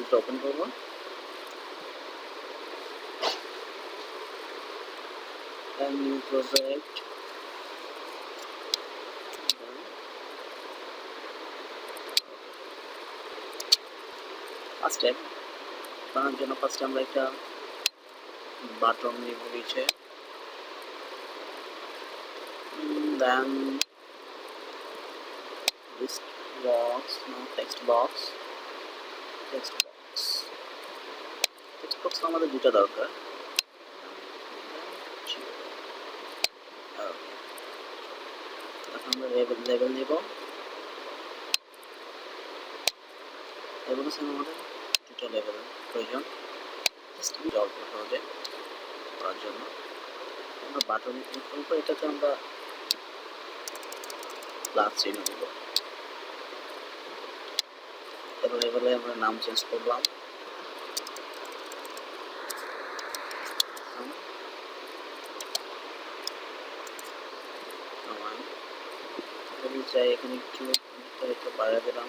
ফাইলটা ওপেন করবো। New project, first step বানানোর জন্য ফার্স্টে আমরা একটা বাটন নিব নিচে, then list box, text box, text box আমাদের দুটো দরকার। এখন আমরা লেবেল নিব, লেবেল আমাদের দুটো লেবেল প্রয়োজন অল্প সহজে করার জন্য। আমরা বাটন ক্লিক করবো, এটাতে আমরা প্লাস চিহ্ন দিব। এবার লেবেলে আমরা নাম চেঞ্জ করলাম, চাই এখানে একটু বাড়িয়ে দিলাম,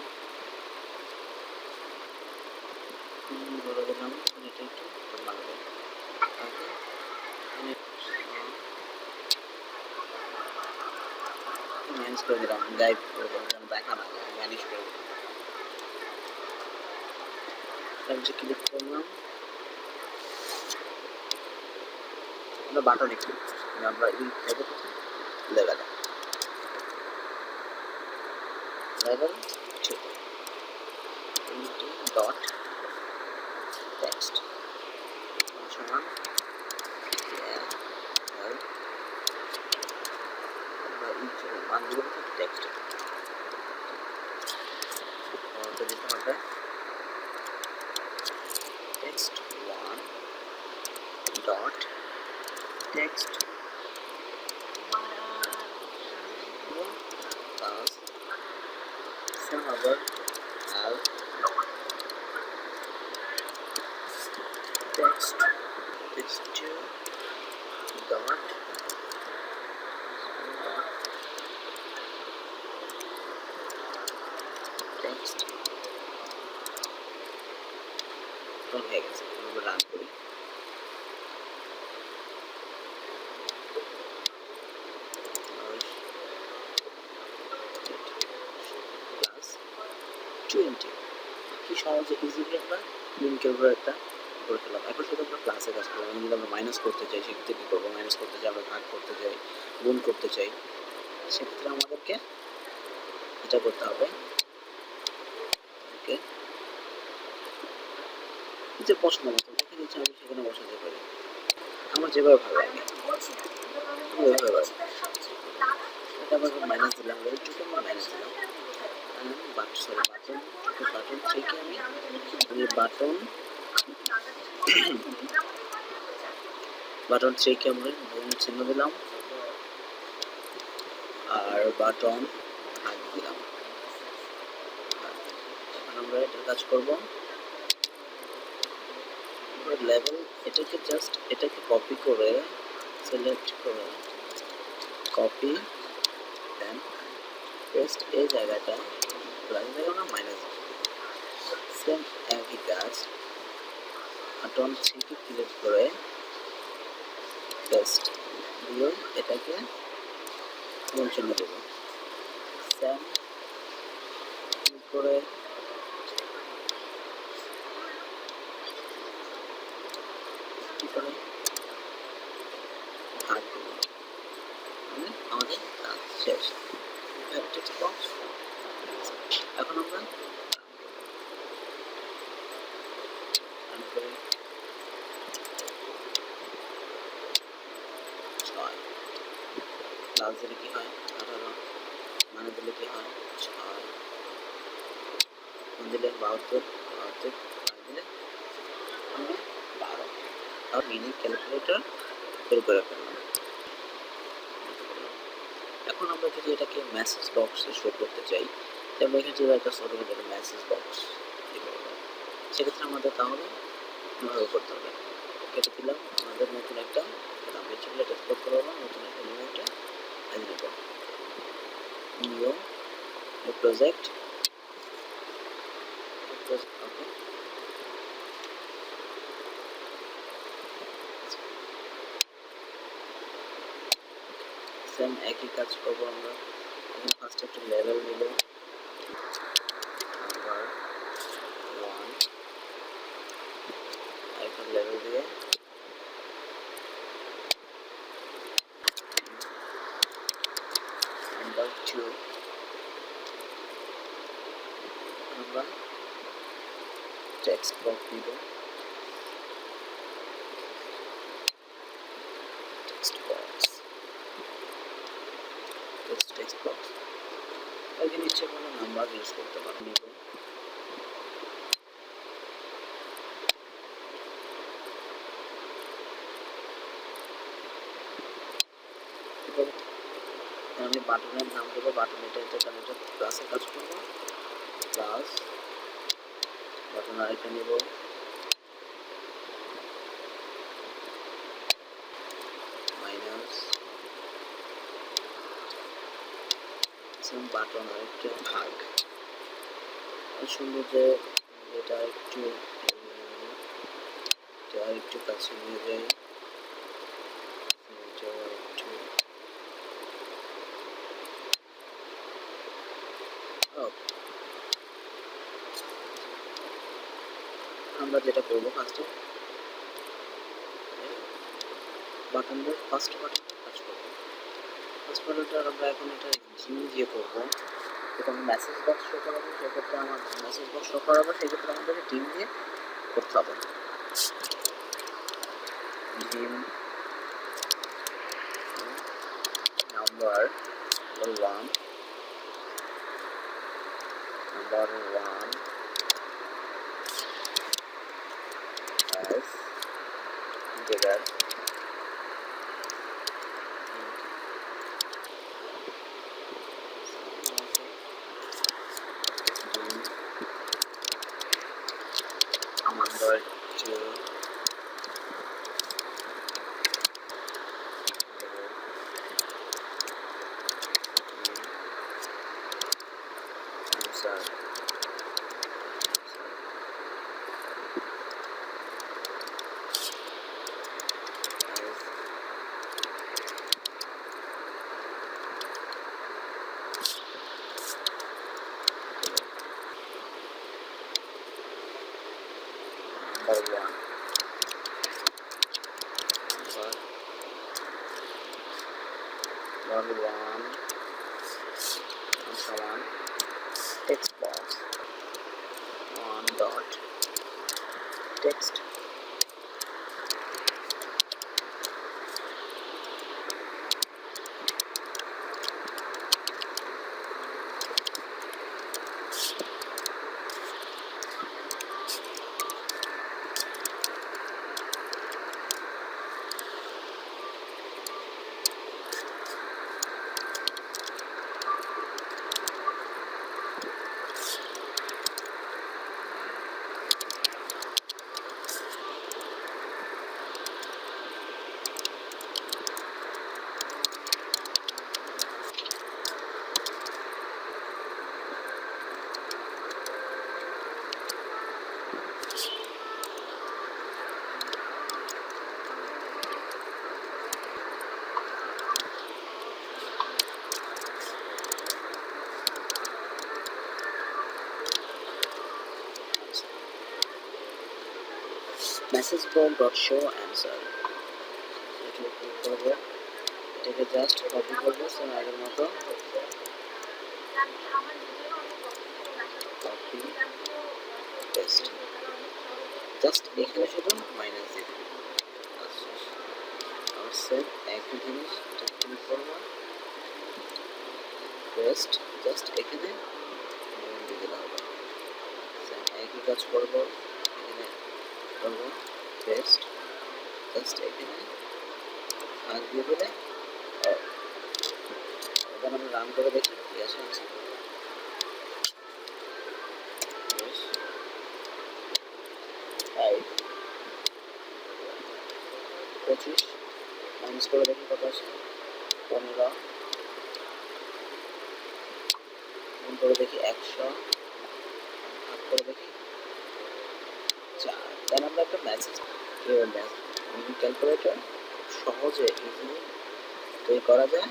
এটা একটু বাড়াবো, ম্যানেজ করে দিলাম, গাইড করে দিলাম, দেখা না যায়, ম্যানেজ করে দিলাম। ক্লিক করলাম, আমরা বাটনে ক্লিক করছি, আমরা এই লেভেল ডট টেক্সট সমান মানগুলো টেক্সট দিতে হবে। Text 1 dot text plus some other have text 2 dot text হয়ে গেছে। আমরা রান করি, কি সহজে ইজিলি আমরা লিঙ্কের উপর একটা করে ফেলাম। এখন শুধু আমরা ক্লাসে কাজ করলাম। যদি আমরা মাইনাস করতে চাই সেক্ষেত্রে কী করবো, মাইনাস করতে চাই, আমরা ভাগ করতে চাই, গুণ করতে চাই, সেক্ষেত্রে আমাদেরকে এটা করতে হবে, ওকে যে পছন্দ মতো যেখানে ইচ্ছা আমি সেখানে বসাতে পারি, আমার যেভাবে ভালো লাগে ওইভাবে। এটা আবার মাইনাস দিলাম, একটু মাইনাস দিলাম, বাটন থেকে আমি বাটন থেকে আমরা গুণ চিহ্ন দিলাম আর বাটন ভাগ দিলাম। এখন আমরা এটার কাজ করব, লেভেল এটাকে কপি করে সিলেক্ট করে কপি, দেন পেস্ট এই জায়গাটা প্লাস জায়গা মাইনাস, সেম একই কাজ বাটন থেকে ক্লিক করে পেস্ট দিয়ে এটাকে গুণ চিহ্ন দেব, সেম ক্লিক করে ভাগ দেব, আমাদের কাজ শেষ। টেক্সট বক্স এখন আমরা রান করি, 6 প্লাস দিলে কি হয় 18, মানে দিলে কি হয় 6, দিলে 72, দিলে 12। আর মিনি ক্যালকুলেটর বের করে ফেললাম। এখন আমরা যদি এটাকে মেসেজ বক্সে শো করতে চাই, তাহলে এখানে যদি একটা ছোট করে মেসেজ বক্স সেক্ষেত্রে আমাদের তাহলে এভাবে করতে হবে, কেটে দিলাম, আমাদের নতুন একটা আমরা চলে এটা এক্সপোর্ট করে দিলাম, নতুন একটা নিউ একটা নিব, নিউ প্রজেক্ট, ওকে সেম একই কাজ করবো আমরা। এখানে ফার্স্ট একটা লেভেল নিব, নাম্বার 1 একটা লেভেল দিয়ে নাম্বার 2 আমরা টেক্সট বক্স নিব, টেক্সট বক্স টেক্সট বক্স এখানে ইচ্ছে করলে নাম্বার ইউজ করতে পারো নিব। আমি বাটনের নাম দেবো, বাটন এটা কারণ এটা প্লাসের কাজ করবো, প্লাস বাটন আরেকটা নিব, মাইনাস সেম বাটন আরেকটা ভাগ। সুন্দর যে এটা একটু কাছে নিয়ে যাই, একটু আমরা যেটা করবো ফার্স্টে বাটনটা ফার্স্ট বাটনটা কাজ করবো। ফার্স্ট বাটনটা আমরা এখন এটা জিম দিয়ে করবো। যখন মেসেজ বক্স শো করাবো সেক্ষেত্রে আমার মেসেজ বক্স শো করাবো সেক্ষেত্রে আমাদেরকে ডিম দিয়ে করতে হবে। ডিম number 1 as integer number 2 answer number 1 number 1 and so on. Text box 1 dot text message box dot show answer এটা ক্লিক করব, এটাকে জাস্ট কপি করব সেম আগের মতো কপি পেস্ট জাস্ট এখানে শুধু মাইনাস দিয়ে দেব। আর সেম একই জিনিস ক্লিক করব পেস্ট জাস্ট এখানে দিয়ে দিলাম, সেম একই কাজ করব এখানে করব পেস্ট জাস্ট এখানে ভাগ দিয়ে দিলে এবার আমরা রান করে দেখি কি আসে আছে। 25 মাইনাস করে দেখি কত আসে, 15 গুণ করে দেখি 100 ভাগ করে দেখি 4। দেন আমরা একটা মেসেজ ক্যালকুলেটর খুব সহজে ইজিলি তৈরি করা যায়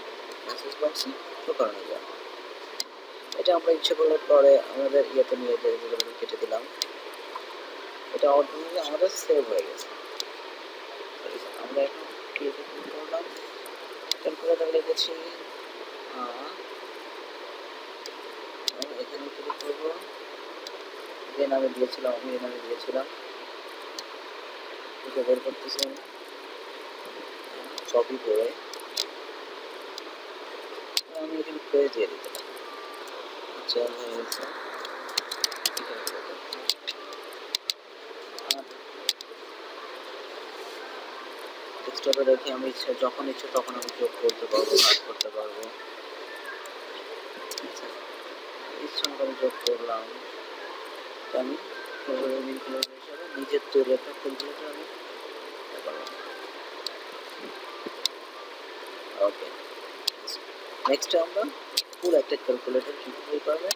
মেসেজ বক্সে শো করানো যায়। এটা আমরা ইচ্ছে করলে পরে আমাদের ইয়েতে নিয়ে যেগুলো কেটে দিলাম, এটা অটোমেটিক আমাদের সেভ হয়ে গেছে। আমরা এখন ক্রিয়েট করলাম, ক্যালকুলেটর লিখেছি, এখানে ক্লিক করব, যে নামে দিয়েছিলাম আমি এই নামে দিয়েছিলাম, এটা বের করতেছি আমি কপি করে আমি এখানে পেজ দিয়ে দিতে পারি। আচ্ছা হয়ে গেছে। ডেস্কটপে রেখে আমি যখন ইচ্ছে তখন আমি যোগ করতে পারবো, ভাগ করতে পারবো। ইচ্ছা মতো আমি যোগ করলাম, আমি ক্যালকুলেটর হিসাবে নিজের তৈরি একটা ক্যালকুলেটর আমি করলাম। ওকে, নেক্সট আমরা পুরো একটা ক্যালকুলেটর কীভাবে করবে